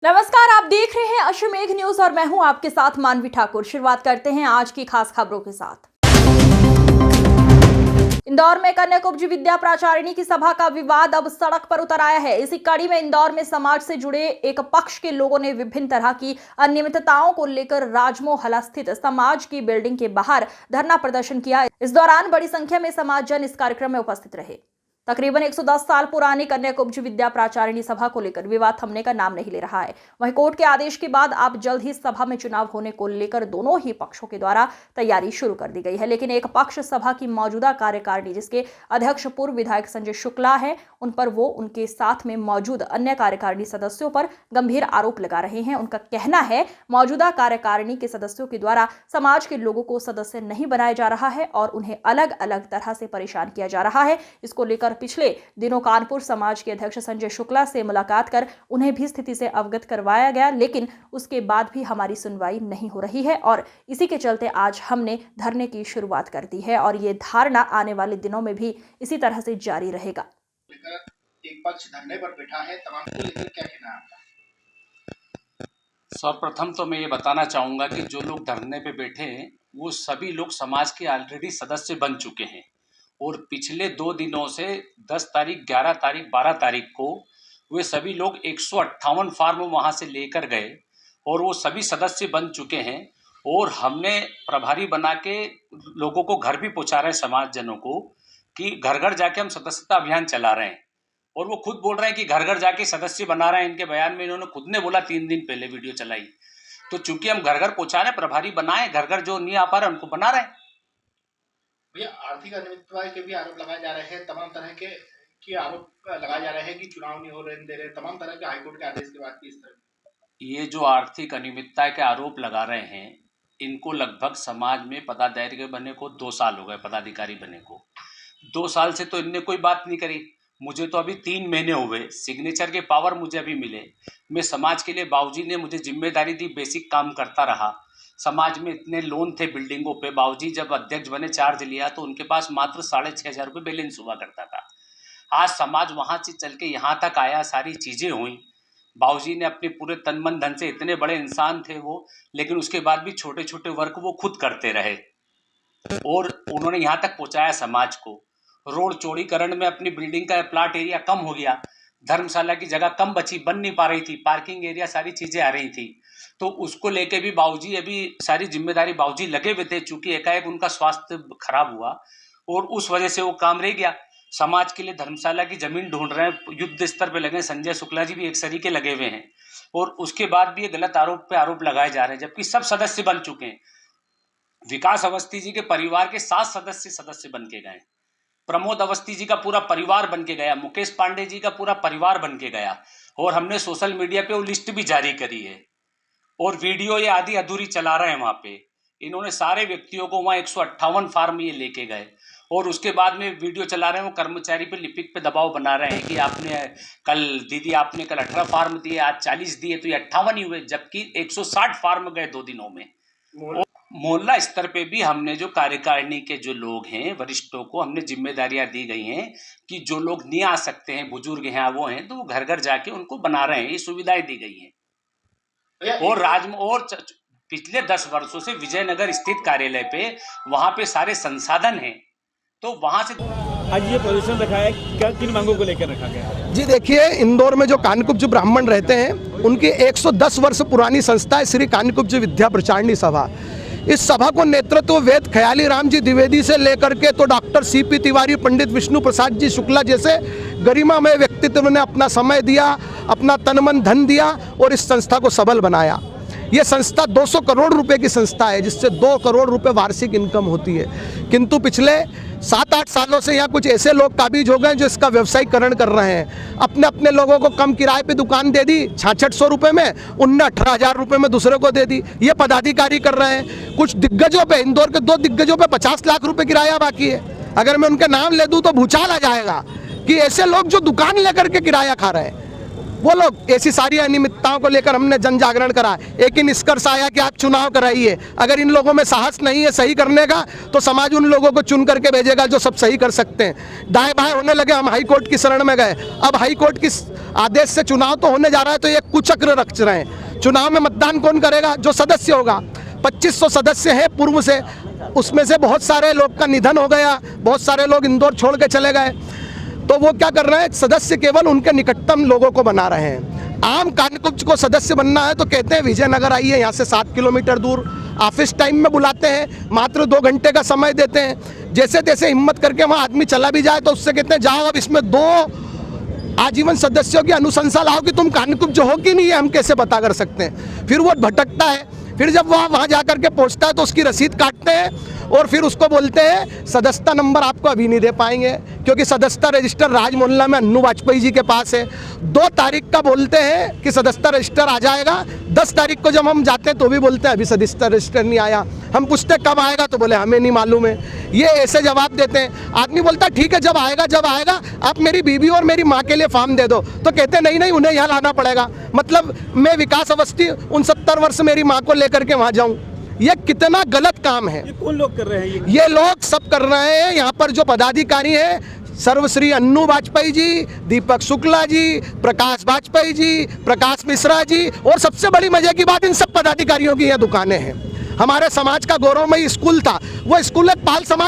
नमस्कार, आप देख रहे हैं अश्वमेघ न्यूज और मैं हूं आपके साथ मानवी ठाकुर। शुरुआत करते हैं आज की खास खबरों के साथ। इंदौर में कन्या कुब्ज विद्या प्राचारिणी की सभा का विवाद अब सड़क पर उतर आया है। इसी कड़ी में इंदौर में समाज से जुड़े एक पक्ष के लोगों ने विभिन्न तरह की अनियमितताओं को लेकर राजमोहला स्थित समाज की बिल्डिंग के बाहर धरना प्रदर्शन किया। इस दौरान बड़ी संख्या में समाजजन इस कार्यक्रम में उपस्थित रहे। तकरीबन 110 साल पुरानी कन्या कुब्ज विद्या प्राचारिणी सभा को लेकर विवाद थमने का नाम नहीं ले रहा है। वहीं कोर्ट के आदेश के बाद अब जल्द ही सभा में चुनाव होने को लेकर दोनों ही पक्षों के द्वारा तैयारी शुरू कर दी गई है। लेकिन एक पक्ष सभा की मौजूदा कार्यकारिणी, जिसके अध्यक्ष पूर्व विधायक संजय शुक्ला है, उन पर वो उनके साथ में मौजूद अन्य कार्यकारिणी सदस्यों पर गंभीर आरोप लगा रहे हैं। उनका कहना है मौजूदा कार्यकारिणी के सदस्यों के द्वारा समाज के लोगों को सदस्य नहीं बनाया जा रहा है और उन्हें अलग अलग तरह से परेशान किया जा रहा है। इसको लेकर पिछले दिनों कानपुर समाज के अध्यक्ष संजय शुक्ला से मुलाकात कर उन्हें भी स्थिति से अवगत करवाया गया, लेकिन उसके बाद भी हमारी सुनवाई नहीं हो रही है और इसी के चलते आज हमने धरने की शुरुआत कर दी है और ये धारणा आने वाले दिनों में भी इसी तरह से जारी रहेगा। एक पक्ष धरने पर बैठा है, तमाम को लेकर क्या कहना है? सर्वप्रथम तो मैं ये बताना चाहूँगा कि जो लोग धरने पे बैठे हैं वो सभी लोग समाज के ऑलरेडी सदस्य बन चुके हैं और पिछले 2 दिनों से 10 तारीख, 11 तारीख, 12 तारीख को वे सभी लोग 158 फार्म वहाँ से लेकर गए और वो सभी सदस्य बन चुके हैं और हमने प्रभारी बना के लोगों को घर भी पहुँचा रहे हैं, समाजजनों को, कि घर घर जाके हम सदस्यता अभियान चला रहे हैं और वो खुद बोल रहे हैं कि घर घर जाके सदस्य बना रहे हैं। इनके बयान में इन्होंने खुद ने बोला 3 दिन पहले वीडियो चलाई। तो चूंकि हम घर घर पहुंचा रहे हैं, प्रभारी बनाए, घर घर जो नहीं आ पा रहे उनको बना रहे हैं। भैया, आर्थिक अनियमितता के भी आरोप लगाए जा रहे हैं, तमाम तरह के आरोप लगाए जा रहे हैं कि चुनाव नहीं हो रहे दे रहे, तमाम तरह के हाईकोर्ट के आदेश के बाद भी इस तरह ये जो आर्थिक अनियमितता के आरोप लगा रहे हैं, इनको लगभग समाज में पदाधिकारी बने को 2 साल हो गए। पदाधिकारी बने को 2 साल से तो इनने कोई बात नहीं करी। मुझे तो अभी 3 महीने हुए, सिग्नेचर के पावर मुझे अभी मिले। मैं समाज के लिए, बाबूजी ने मुझे जिम्मेदारी दी, बेसिक काम करता रहा। समाज में इतने लोन थे बिल्डिंगों पे, बाबूजी जब अध्यक्ष बने, चार्ज लिया तो उनके पास मात्र 6,500 रुपये बैलेंस हुआ करता था। आज समाज वहाँ से चल के यहाँ तक आया, सारी चीज़ें हुई। बाबूजी ने अपने पूरे तन मन धन से, इतने बड़े इंसान थे वो, लेकिन उसके बाद भी छोटे छोटे वर्क वो खुद करते रहे और उन्होंने यहाँ तक पहुँचाया समाज को। रोड चौड़ीकरण में अपनी बिल्डिंग का प्लाट एरिया कम हो गया, धर्मशाला की जगह कम बची, बन नहीं पा रही थी, पार्किंग एरिया, सारी चीज़ें आ रही थी। तो उसको लेके भी बाबूजी अभी सारी जिम्मेदारी बाबूजी लगे हुए थे। चूंकि एकाएक उनका स्वास्थ्य खराब हुआ और उस वजह से वो काम रह गया। समाज के लिए धर्मशाला की जमीन ढूंढ रहे हैं, युद्ध स्तर पे लगे। संजय शुक्ला जी भी एक सरीके लगे हुए हैं और उसके बाद भी ये गलत आरोप पे आरोप लगाए जा रहे हैं, जबकि सब सदस्य बन चुके हैं। विकास अवस्थी जी के परिवार के 7 सदस्य बन के गए, प्रमोद अवस्थी जी का पूरा परिवार बन के गया, मुकेश पांडे जी का पूरा परिवार बन के गया और हमने सोशल मीडिया पे वो लिस्ट भी जारी करी है और वीडियो ये आधी अधूरी चला रहे हैं। वहाँ पे इन्होंने सारे व्यक्तियों को वहाँ 158 फार्म ये लेके गए और उसके बाद में वीडियो चला रहे हैं। वो कर्मचारी पे, लिपिक पे दबाव बना रहे हैं कि आपने कल, दीदी आपने कल 18 फार्म दिए, आज 40 दिए, तो ये 58 ही हुए, जबकि 160 फार्म गए 2 दिनों में। मोहल्ला स्तर पे भी हमने जो कार्यकारिणी के जो लोग हैं, वरिष्ठों को हमने जिम्मेदारियां दी गई हैं कि जो लोग नहीं आ सकते हैं, बुजुर्ग हैं, वो हैं, तो वो घर घर जाके उनको बना रहे हैं। ये सुविधाएं दी गई हैं और पिछले 10 वर्षों से विजयनगर स्थित कार्यालय पे, वहां पे सारे संसाधन हैं, तो वहां से आज ये प्रदर्शन रखा है, क्या किन मांगों को लेकर रखा गया? जी देखिए, इंदौर में जो कानकुब्ज ब्राह्मण रहते हैं, उनकी 110 वर्ष पुरानी संस्था है श्री कानकुब्ज विद्या प्रचारिणी सभा। इस सभा को नेतृत्व वेद ख्याली राम जी द्विवेदी से लेकर के तो डॉक्टर CP तिवारी, पंडित विष्णु प्रसाद जी शुक्ला जैसे गरिमामय व्यक्तित्व ने अपना समय दिया, अपना तन मन धन दिया और इस संस्था को सबल बनाया। ये संस्था 200 करोड़ रुपए की संस्था है, जिससे 2 करोड़ रुपए वार्षिक इनकम होती है। किंतु पिछले 7-8 सालों से यहाँ कुछ ऐसे लोग काबिज हो गए जो इसका व्यवसायीकरण कर रहे हैं। अपने अपने लोगों को कम किराए पे दुकान दे दी 6600 रुपये में, उनने 18,000 रुपये में दूसरे को दे दी। ये पदाधिकारी कर रहे हैं। कुछ दिग्गजों पे, इंदौर के 2 दिग्गजों पे 50 लाख रुपये किराया बाकी है। अगर मैं उनके नाम ले दूँ तो भूचाल आ जाएगा कि ऐसे लोग जो दुकान लेकर के किराया खा रहे हैं। वो लोग ऐसी सारी अनियमितताओं को लेकर हमने जन जागरण करा, एक ही निष्कर्ष आया कि आप चुनाव कराइए। अगर इन लोगों में साहस नहीं है सही करने का तो समाज उन लोगों को चुन करके भेजेगा जो सब सही कर सकते हैं। दाएं बाएं होने लगे, हम हाई कोर्ट की शरण में गए। अब हाई कोर्ट के आदेश से चुनाव तो होने जा रहा है, तो ये कुचक्र रच रहे हैं। चुनाव में मतदान कौन करेगा? जो सदस्य होगा। 2500 सदस्य हैं पूर्व से, उसमें से बहुत सारे लोग का निधन हो गया, बहुत सारे लोग इंदौर छोड़ के चले गए। तो वो क्या कर रहे हैं? सदस्य केवल उनके निकटतम लोगों को बना रहे हैं। आम कानकुब्ज को सदस्य बनना है तो कहते हैं विजयनगर आइए, यहाँ से 7 किलोमीटर दूर। ऑफिस टाइम में बुलाते हैं, मात्र 2 घंटे का समय देते हैं। जैसे तैसे हिम्मत करके वहाँ आदमी चला भी जाए तो उससे कहते हैं जाओ अब इसमें 2 आजीवन सदस्यों की अनुशंसा लाओ कि तुम कानकुब्ज हो कि नहीं है, हम कैसे पता कर सकते हैं। फिर वो भटकता है, फिर जब वहाँ जा करके पहुँचता है तो उसकी रसीद काटते हैं और फिर उसको बोलते हैं सदस्यता नंबर आपको अभी नहीं दे पाएंगे, क्योंकि सदस्यता रजिस्टर राजमोहल्ला में अन्नू वाजपेयी जी के पास है। 2 तारीख का बोलते हैं कि सदस्यता रजिस्टर आ जाएगा, 10 तारीख को जब हम जाते हैं तो भी बोलते हैं अभी सदस्यता रजिस्टर नहीं आया। हम पूछते कब आएगा तो बोले हमें नहीं मालूम है। ये ऐसे जवाब देते हैं। आदमी बोलता है ठीक है जब आएगा आप मेरी बीवी और मेरी माँ के लिए फॉर्म दे दो, तो कहते नहीं उन्हें यहाँ लाना पड़ेगा। मतलब मैं विकास अवस्थी 69 वर्ष मेरी माँ को लेकर के वहाँ जाऊँ, ये कितना गलत काम है। ये कौन लोग कर रहे हैं? ये लोग सब कर रहे हैं। यहाँ पर जो पदाधिकारी हैं, सर्वश्री अन्नू वाजपेयी जी, दीपक शुक्ला जी, प्रकाश वाजपेयी जी, प्रकाश मिश्रा जी, और सबसे बड़ी मजे की बात इन सब पदाधिकारियों की यहाँ दुकानें हैं। हमारे समाज का गौरवमयी स्कूल था, वो स्कूल एक पाल समाज